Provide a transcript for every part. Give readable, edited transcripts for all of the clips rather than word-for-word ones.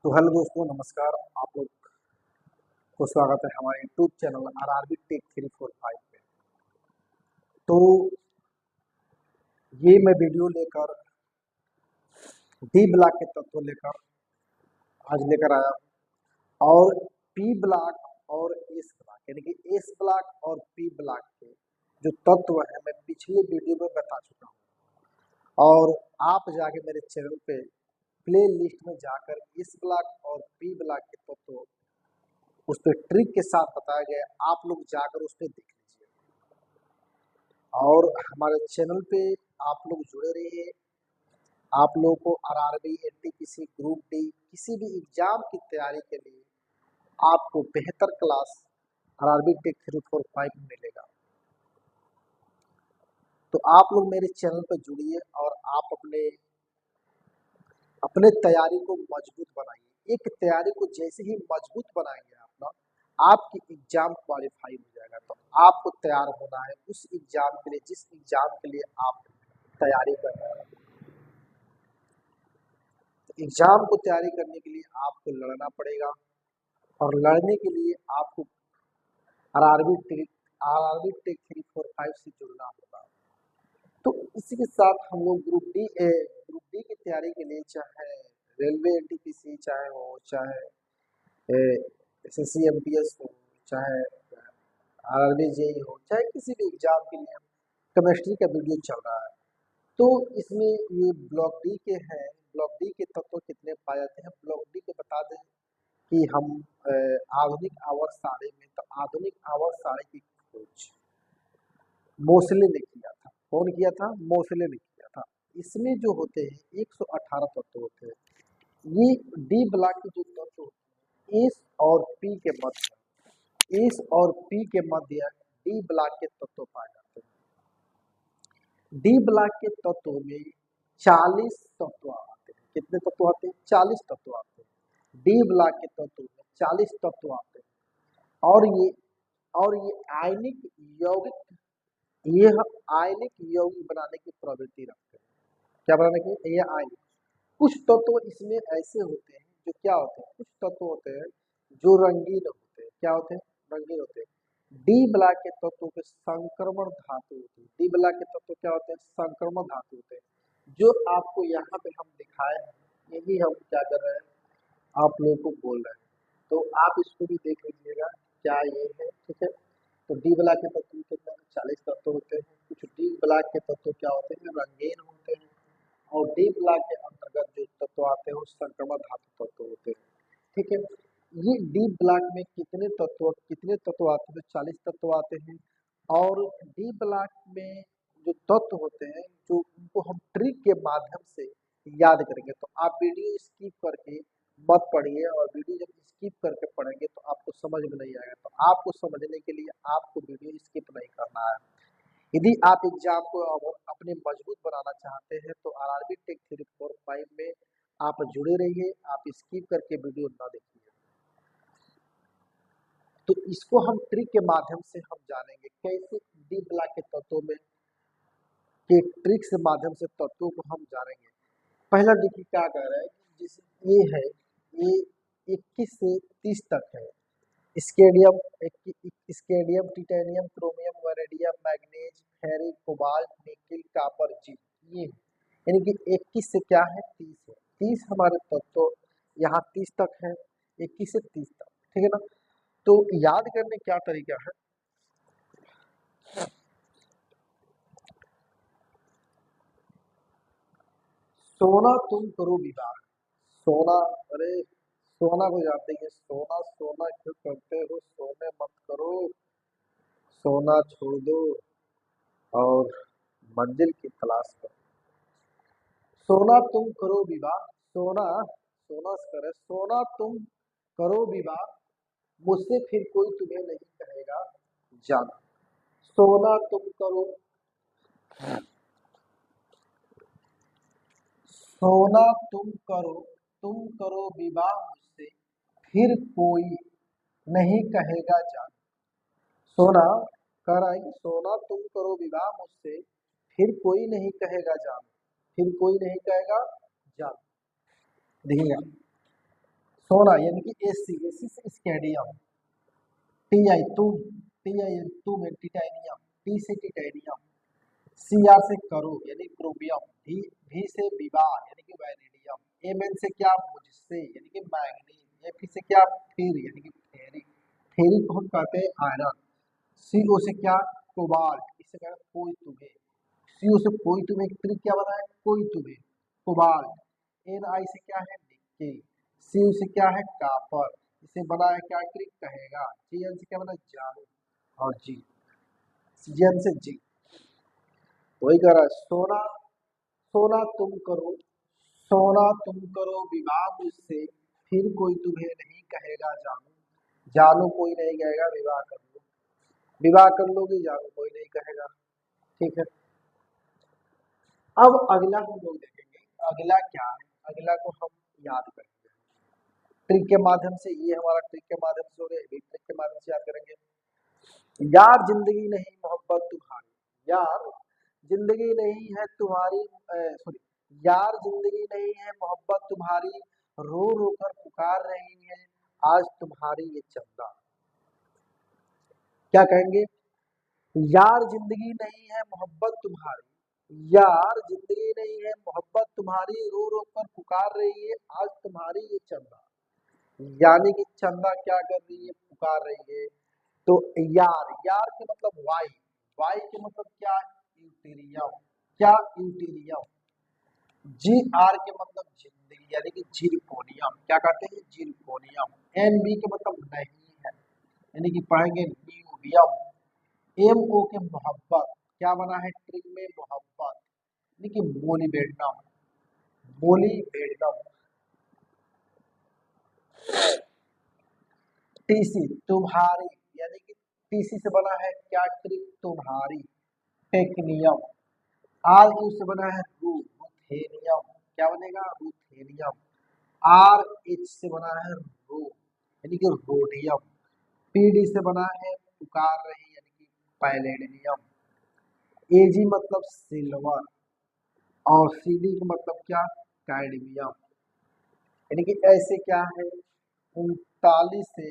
तो हेलो दोस्तों, नमस्कार। आप लोग को स्वागत है हमारे यूट्यूब चैनल आरआरबी टेक 345 में। तो ये मैं वीडियो लेकर डी ब्लॉक के तत्व लेकर आज लेकर आया हूँ। और पी ब्लॉक और एस ब्लॉक यानी कि एस ब्लॉक और पी ब्लॉक के जो तत्व है मैं पिछले वीडियो में बता चुका हूँ। और आप जाके मेरे चैनल पे प्ले लिस्ट में जाकर एस ब्लॉक और पी ब्लॉक के तत्व उस पर ट्रिक के साथ बताया गया, आप लोग जाकर उस पर देख लीजिए। और हमारे चैनल पे आप लोग जुड़े रहिए। आप लोगों को आरआरबी, एनटीपीसी, ग्रुप डी किसी भी एग्जाम की तैयारी के लिए आपको बेहतर क्लास आरआरबी टेक 345 में मिलेगा। तो आप लोग मेरे चैनल पर जुड़िए और आप अपने तैयारी को मजबूत बनाइए। एक तैयारी को जैसे ही मजबूत बनाएंगे आप ना, आपकी एग्जाम क्वालिफाई हो जाएगा। तो आपको तैयार होना है उस एग्जाम के लिए जिस एग्जाम के लिए आप तैयारी कर रहे हैं। तो एग्जाम को तैयारी करने के लिए आपको लड़ना पड़ेगा और लड़ने के लिए आपको आरआरबी टेक 345 से जुड़ना होगा। तो इसी के साथ हम लोग ग्रुप डी की तैयारी के लिए चाहे रेलवे एनटीपीसी चाहे हो, चाहे एसएससी एमटीएस हो, चाहे आरआरबी जेई हो, चाहे किसी भी एग्जाम के लिए केमिस्ट्री का वीडियो चल रहा है। तो इसमें ये ब्लॉक डी के हैं। ब्लॉक डी के तत्व कितने पाए जाते हैं ब्लॉक डी के बता दें कि हम आधुनिक आवर्त सारणी में, तो आधुनिक आवर्त सारणी की खोज मोसले ने किया था। कौन किया था? मोसले ने किया था। इसमें जो होते हैं 118 तत्व होते हैं। ये डी ब्लॉक के जो तत्व होते हैं एस और पी के मध्य, एस और पी के मध्य डी ब्लॉक के तत्व पाए जाते हैं। डी ब्लॉक के तत्व में 40 तत्व आते हैं। कितने तत्व आते हैं? 40 तत्व आते हैं। डी ब्लॉक के तत्व में 40 तत्व आते हैं। और ये आयनिक यौगिक, ये आयनिक यौगिक बनाने की प्रवृत्ति रखते हैं। क्या बनाने की? ये आयनिक। कुछ तत्व इसमें ऐसे होते हैं जो क्या होते हैं, कुछ तत्व होते हैं जो रंगीन होते हैं। क्या होते हैं? रंगीन होते हैं। डी ब्लॉक के तत्वों के संक्रमण धातु होते हैं। डी ब्लॉक के तत्व क्या होते हैं? संक्रमण धातु होते हैं। जो आपको यहाँ पे हम दिखाए हैं, यही हम क्या कर रहे हैं, आप लोगों को बोल रहे हैं। तो आप इसको भी देख लीजिएगा क्या ये है। ठीक है। तो डी ब्लॉक के तत्व कितने? 40 तत्व होते हैं। कुछ डी ब्लॉक के तत्व क्या होते हैं? रंगीन होते हैं। और डी ब्लॉक के अंतर्गत जो तत्व आते हैं वो संक्रमण धातु तत्व होते हैं। ठीक है। ये डी ब्लॉक में कितने तत्व आते हैं? 40 तत्व आते हैं। और डी ब्लॉक में जो तत्व होते हैं जो उनको हम ट्रिक के माध्यम से याद करेंगे। तो आप वीडियो स्किप करके मत पढ़िए, और वीडियो जब स्किप करके पढ़ेंगे तो आपको समझ में नहीं आएगा। तो आपको समझने के लिए आपको वीडियो स्किप नहीं करना है। यदि आप एग्जाम को अपने मजबूत बनाना चाहते हैं तो आरआरबी टेक 345 में आप जुड़े रहिए। आप स्किप करके वीडियो ना देखिए। तो इसको हम ट्रिक के माध्यम से हम जानेंगे कैसे डी ब्लॉक के तत्वों में के ट्रिक के माध्यम से तत्वों को हम जानेंगे। पहला देखिए क्या कह रहा है कि जैसे ये है, ये 21 से 30 तक है। Scandium, scandium, titanium, chromium, vanadium, manganese, ferric, cobalt, nickel, copper, zinc, ये है। यानी कि 21 से क्या है? 30 है। 30 हमारे तत्व यहाँ 30 तक है, 21 से 30 तक। ठीक है ना। तो याद करने क्या तरीका है, सोना तुम करो विवाह। सोना, अरे सोना को जानते हैं। सोना सोना क्यों करते हो, सोने मत करो, सोना छोड़ दो और मंजिल की तलाश करो। सोना तुम करो विवाह, सोना सोना से करे, सोना तुम करो विवाह, मुझसे फिर कोई तुम्हें नहीं कहेगा जाना। सोना सोना तुम करो विवाह, मुझसे फिर कोई नहीं कहेगा जाना। सोना कह रहा है कि सोना तुम करो विवाह मुझसे, फिर कोई नहीं कहेगा जाना, फिर कोई नहीं कहेगा जाना। देखिएगा, सोना यानी कि एसी, एसी से स्केडियम, टीआई तुम, टीआई तुम है टिटानियम, टी से टिटानियम, सीआर से करो यानी क्रोमियम, भी से विवाह यानी कि वैनेडियम, एमएन से क्या मुझसे यानी कि मैग्नीज, एफी से क्या फिर यानी कि फेरी, फेरी को हम कहते हैं आयरन, सीओ से क्या कोबाल्ट, इससे क्या कोई तुम्हें, सीओ से कोई तुम्हें ट्रिक क्या बना है कोई तुम्हें कोबाल्ट, एन आई से क्या है निक्के, सी से क्या है कापर, इसे बना है क्या ट्रिक कहेगा, जी एन से क्या बना जानू, और जी एन से जी, वही कह रहा है सोना, सोना तुम करो, सोना तुम करो विवाह मुझसे, फिर कोई तुम्हें नहीं कहेगा जानू, जानू कोई नहीं कहेगा विवाह कर लो, विवाह कर लोगे जानू कोई नहीं कहेगा। ठीक है, अब अगला हम लोग देखेंगे, अगला क्या है, अगला को हम याद करेंगे ट्रिक के माध्यम से, ये हमारा ट्रिक के माध्यम से हो गया, ट्रिक के माध्यम से याद करेंगे। यार जिंदगी नहीं मोहब्बत तुम्हारी, यार जिंदगी नहीं है तुम्हारी, सॉरी, यार जिंदगी नहीं है मोहब्बत तुम्हारी, रो रो कर पुकार रही है आज तुम्हारी ये चंदा, क्या कहेंगे, यार जिंदगी नहीं है मोहब्बत तुम्हारी, यार जिंदगी नहीं है मोहब्बत तुम्हारी, रो रो कर पुकार रही है आज तुम्हारी ये चंदा, यानी कि चंदा क्या कर रही है पुकार रही है, तो यार, यार के मतलब वाई, वाई के मतलब क्या यूटेरियम, क्या यूटेरियम, जी आर के मतलब जिंदगी यानी कि जिरकोनियम, क्या कहते हैं जिरकोनियम, एन बी के मतलब नहीं है यानी कि पढ़ेंगे न्यूबियम, एम ओ के मोहब्बत, क्या बना है ट्रिक में मोहब्बत यानी कि मोलिबेडनम, मोलिबेडनम, टीसी तुम्हारी यानी कि टीसी से बना है क्या ट्रिक तुम्हारी, टेक्नियम, आर यू से बना है रूथेनियम, क्या बनेगा रूथेनियम, आर एच से बना है रो यानी कि रोडियम, पीडी से बना है पुकार रही यानी कि पैलेडियम, एजी मतलब सिल्वर, और सीडी का मतलब क्या कैडमियम, यानी कि ऐसे क्या है 39 से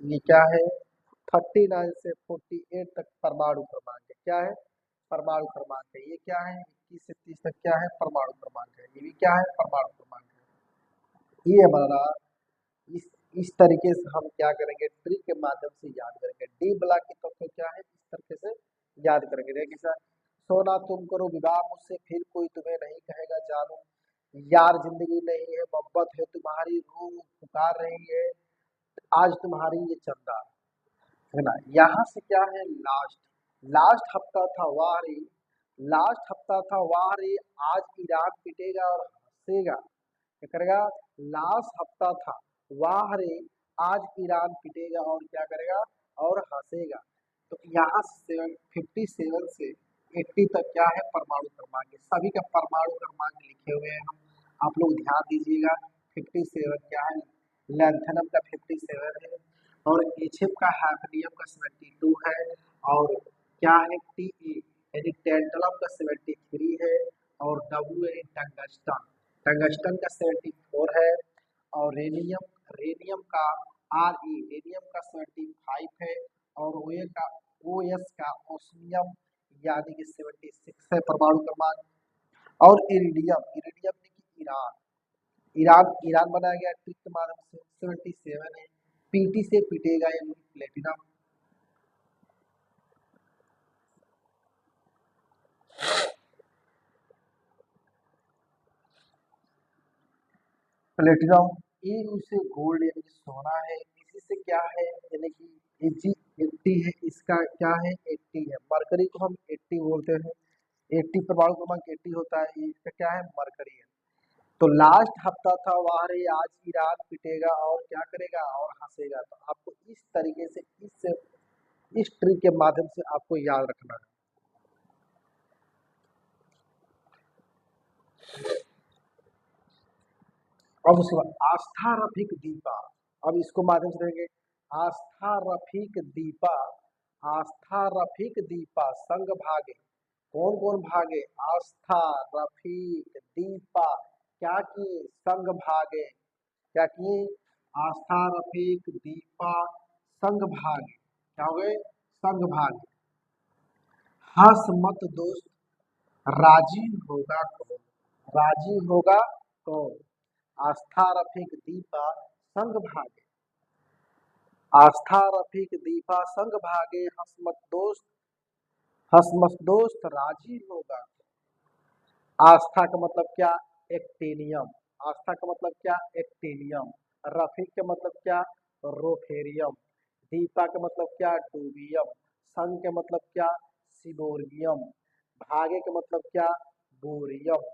ये क्या है 39 से 48 तक परमाणु क्रमांक है, क्या है परमाणु क्रमांक है, ये क्या है 21 से 30 तक क्या है परमाणु क्रमांक है, ये भी क्या है परमाणु क्रमांक है, ये हमारा इस इस तरीके से हम क्या करेंगे ट्रिक के माध्यम से याद करेंगे, डी ब्लॉक के तत्व क्या है इस तरीके से याद करेंगे, देखिए सर, सोना तुम करो विवाह मुझसे फिर कोई तुम्हें नहीं कहेगा जानू, यार जिंदगी नहीं है मोहब्बत है तुम्हारी, रो रो पुकार रही है आज तुम्हारी ये चंदा, है ना, यहाँ से क्या है लास्ट, लास्ट हफ्ता था वाह रे, लास्ट हफ्ता था वाह रे, आज ईरान पिटेगा और हंसेगा, क्या करेगा, लास्ट हफ्ता था वाह रे, आज ईरान पिटेगा और क्या करेगा और हंसेगा, तो यहाँ से 57 से 80 तक क्या है परमाणु क्रमांक, सभी का परमाणु क्रमांक लिखे हुए हैं हम, आप लोग ध्यान दीजिएगा, 57 क्या है, लैंथनम का 57 है, और एचएफ का हैफनियम का 72 है, और क्या है टी यानी टेंटलम का 73 है, और डब्ल्यू यानी टंगस्टन, टंगस्टन का 74 है, और रेनियम, रेनियम का आर ई रेनियम का 75 है, और ओए का ओ एस का ओस्मियम यानी कि 76 है परमाणु क्रमांक, और इरिडियम, इरिडियम ने कि ईरान, ईरान ईरान बनाया गया ट्रिक के माध्यम से 77 है, पीटी से पिटेगा यानी प्लेटिनम, प्लेटिनम, ए उसे गोल्ड यानी कि सोना है, इसी से क्या है यानी कि एजी 80 है, इसका क्या है 80 है, मरकरी को हम 80 बोलते हैं, 80 परमाणु क्रमांक 80 होता है, इसका क्या है मरकरी है, तो लास्ट हफ्ता था वहां रे आज ईरान पिटेगा और क्या करेगा और हंसेगा, तो आपको इस तरीके से इस ट्रिक के माध्यम से आपको याद रखना है। अब उसके बाद आस्था रफीक दीपा, अब इसको माध्यम से देखेंगे, आस्था रफीक दीपा, आस्था रफीक दीपा संग भागे, कौन कौन भागे, आस्था रफीक दीपा क्या किए संग भागे, क्या किए आस्था, रफीक, दीपा, संगभागी, क्या हो गए? संगभागी। हंस मत दोस्त, राजी होगा कौन? राजी होगा कौन? आस्था, रफीक, दीपा, संगभागी। आस्था, रफीक, दीपा, संगभागे, हंस मत दोस्त, राजी होगा। आस्था का मतलब क्या? एक्टिनियम। आस्था का मतलब क्या? एक्टिनियम। रफीक का मतलब क्या? रोथेरियम। दीपा का मतलब क्या? डूबियम। संग के मतलब क्या? सिबोर्गियम। भागे के मतलब क्या? बोरियम।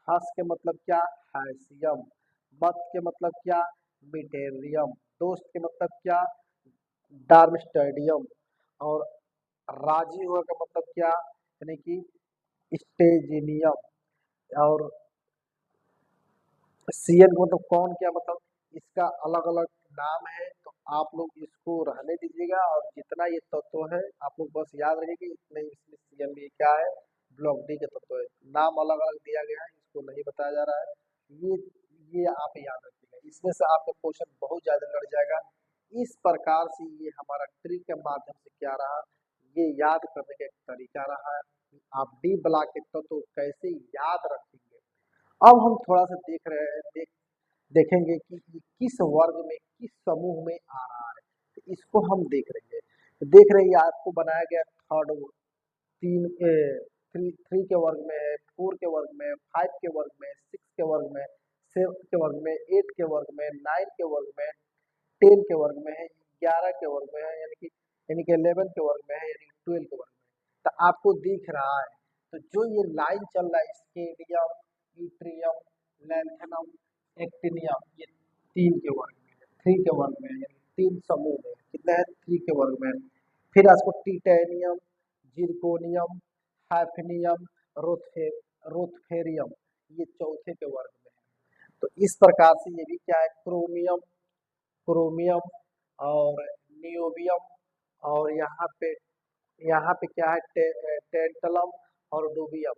हंस के मतलब क्या? हैसियम। मत के मतलब क्या? मिटेरियम। दोस्त के मतलब क्या? डार्मस्टेडियम। और राजी हुआ का मतलब क्या? यानी कि स्टेजिनियम। और सीएन को मतलब कौन, क्या मतलब इसका अलग अलग नाम है, तो आप लोग इसको रहने दीजिएगा। और जितना ये तत्व है आप लोग बस याद रखिए कि इतने इसमें सीएन भी क्या है? ब्लॉक डी के तत्व है। नाम अलग अलग दिया गया है, इसको नहीं बताया जा रहा है। ये आप याद रखिएगा, इसमें से आपका क्वेश्चन बहुत ज्यादा लड़ जाएगा। इस प्रकार से ये हमारा ट्रिक के माध्यम से क्या रहा, ये याद करने का एक तरीका रहा है कि आप डी ब्लॉक के तत्व कैसे याद रखेंगे। अब हम थोड़ा सा देख रहे हैं, देखेंगे कि ये किस वर्ग में, किस समूह में आ रहा है, तो इसको हम देख रहे हैं। तो देख रहे हैं आपको बनाया गया थर्ड, तीन थ्री थ्री के वर्ग में है, फोर के वर्ग में, फाइव के वर्ग में, सिक्स के वर्ग में, सेवन के वर्ग में, एट के वर्ग में, नाइन के वर्ग में, 10 के वर्ग में है, 11 के वर्ग में है, यानी कि 11 के वर्ग में है, यानी 12 के वर्ग में है। तो आपको दिख रहा है, तो जो ये लाइन चल रहा है, स्केडियम, ईट्रियम, लैंथेनम, एक्टिनियम, ये 3 के वर्ग में है, 3 के वर्ग में है, यानी 3 समूह में कितना है? 3 के वर्ग में है। फिर आपको टिटेनियम, जिरकोनियम, हैफनियम, रोथे रोथेरियम, ये चौथे के वर्ग में है। तो इस प्रकार से ये भी क्या है? क्रोमियम और नियोबियम, और यहाँ पे क्या है? टेंटलम और डूबियम,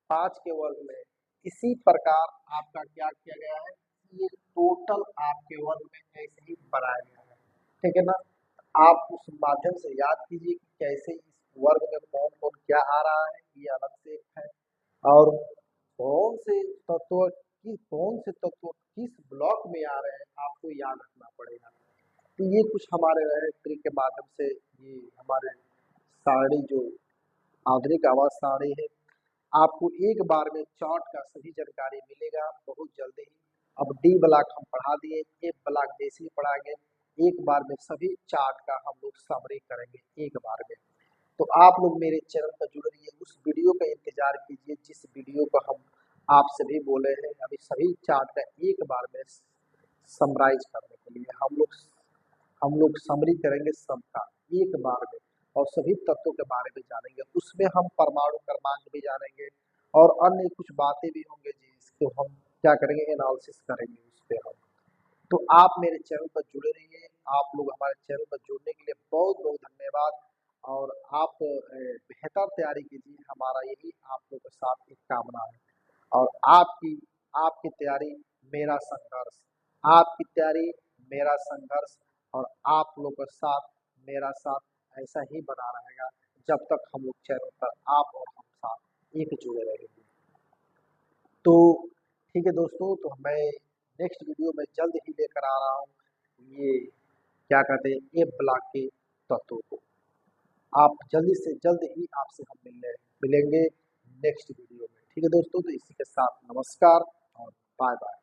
5 के वर्ग में है। इसी प्रकार आपका क्या किया गया है? ये टोटल आपके वर्ग में ऐसे ही बनाया गया है, ठीक है ना? आप उस माध्यम से याद कीजिए कि कैसे इस वर्ग में कौन कौन क्या आ रहा है, ये अलग से एक है। और कौन से तत्व किस ब्लॉक में आ रहे हैं, आपको याद रखना पड़ेगा। तो ये कुछ हमारे रहे ट्रिक के माध्यम से, ये हमारे सारणी जो आधुनिक आवाज सारणी है, आपको एक बार में चार्ट का सभी जानकारी मिलेगा बहुत जल्दी ही। अब डी ब्लॉक हम पढ़ा दिए, ए ब्लॉक जैसे ही पढ़ाएंगे एक बार में सभी चार्ट का हम लोग समरी करेंगे एक बार में। तो आप लोग मेरे चैनल पर जुड़ रहिए, उस वीडियो का इंतजार कीजिए जिस वीडियो को हम आप सभी बोले हैं, अभी सभी चार्ट का एक बार में समराइज करने के लिए हम लोग समरी करेंगे सबका एक बार में, और सभी तत्वों के बारे में जानेंगे। उसमें हम परमाणु क्रमांक भी जानेंगे और अन्य कुछ बातें भी होंगे जिसको हम क्या करेंगे? एनालिसिस करेंगे उस पे हम। तो आप मेरे चैनल पर जुड़े रहिए। आप लोग हमारे चैनल पर जुड़ने के लिए बहुत बहुत धन्यवाद। और आप बेहतर तैयारी कीजिए, हमारा यही आप लोगों के साथ एक कामना है। और आपकी आपकी तैयारी मेरा संघर्ष, आपकी तैयारी मेरा संघर्ष, और आप लोगों के साथ मेरा साथ ऐसा ही बना रहेगा जब तक हम लोग चैनल पर आप और हम साथ एक जुड़े रहेंगे। तो ठीक है दोस्तों, तो मैं नेक्स्ट वीडियो में जल्द ही लेकर आ रहा हूँ ये क्या कहते हैं, ए ब्लॉक के तत्वों को। आप जल्दी से जल्द ही आपसे हम मिलेंगे नेक्स्ट वीडियो में। ठीक है दोस्तों, तो इसी के साथ नमस्कार और बाय बाय।